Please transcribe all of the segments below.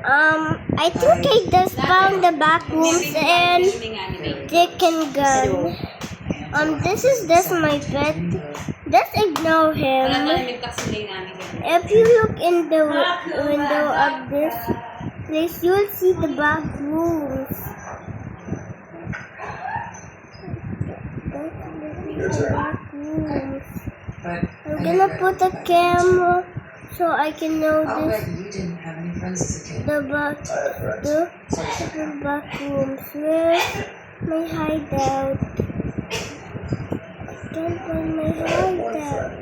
I think I just found the back rooms and chicken gun. This is just my pet. Just ignore him. If you look in the window of this place, you'll see the back rooms. I'm gonna put a camera so I can notice the back rooms. Where's my hideout? I can't find my hideout.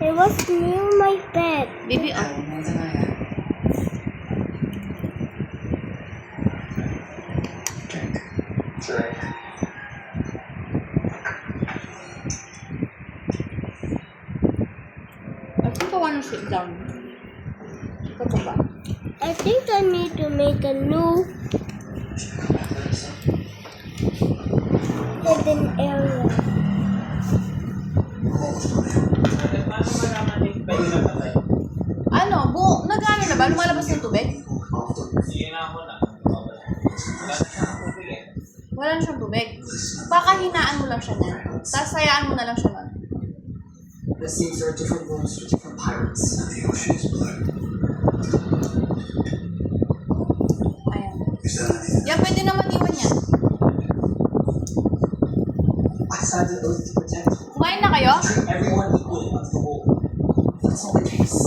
It was near my bed. Baby, I think I want to sit down. I think I need to make a new hidden area. Ano? Nag-ano na ba? Lumalabas ng tubig? Wala na siyang tubig. Baka hinaan mo lang siya na. Tapos hayaan mo na lang siya nun. It seems there are different rooms for different pirates. And the ocean's blue. Ayan. Is that anything? Yeah, pwede naman iwan yan. I signed an oath to protect you. Kumain na kayo? Treat everyone equally under the law. That's not the case.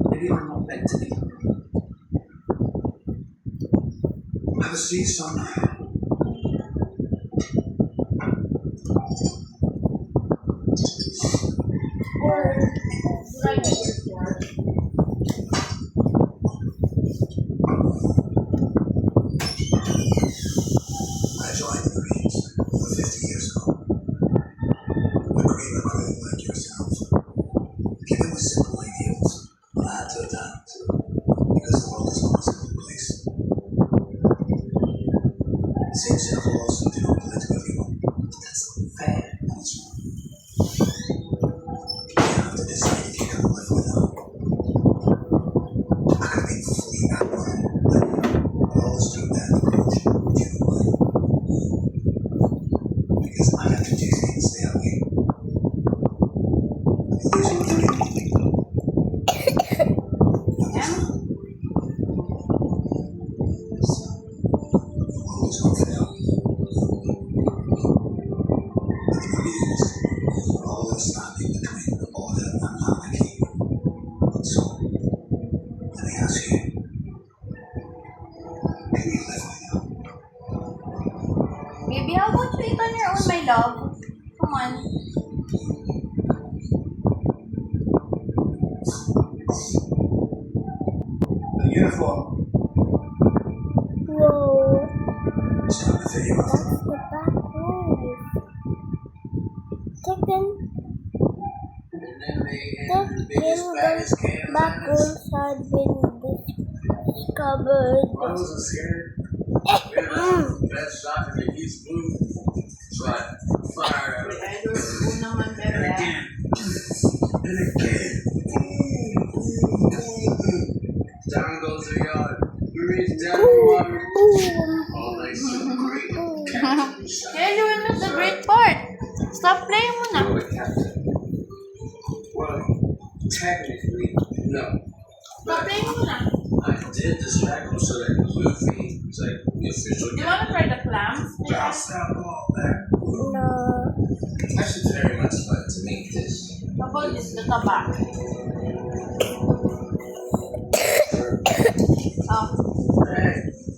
Maybe I'm not meant to be. Have a seat, son. I joined the Marines over 50 years ago. A green recruit like yourself. Given with simple ideals, but I had to adapt. Because the world is not a simple place. Same set of laws and do not apply to everyone. But that's unfair. That's wrong. You have to decide if you can live without. I could be fully abnormal, but I always took that approach. Because I have to do things their way. Always gonna fail. But the Marines are always standing between the order and anarchy. So, let me ask you, can you live without? Baby, how about you eat on your own, my love? Come on. The uniform. Whoa, It's time to figure out. that's the back room. Chicken back rooms had been discovered. I wasn't scared. That shot in the East Blue. So I fired at it. And again. And again. Down goes the yard. We reach down the water. All nice and great. You're doing the great part. Stop playing muna. No, it happened. Well, technically, no. Stop playing muna. I did distract him so that Luffy was like the official Do you want to try the clams? I'll stop all that. No. I should very much like to make this. How about this, the taba? Oh. Hey,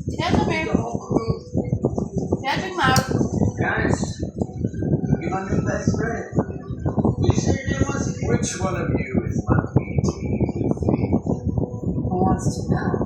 Yeah, come here. the whole crew. Yeah, drink mouth. Guys, you're my new best friend. Will you say your name once again? Which one of you is my PG Luffy? Who wants to know?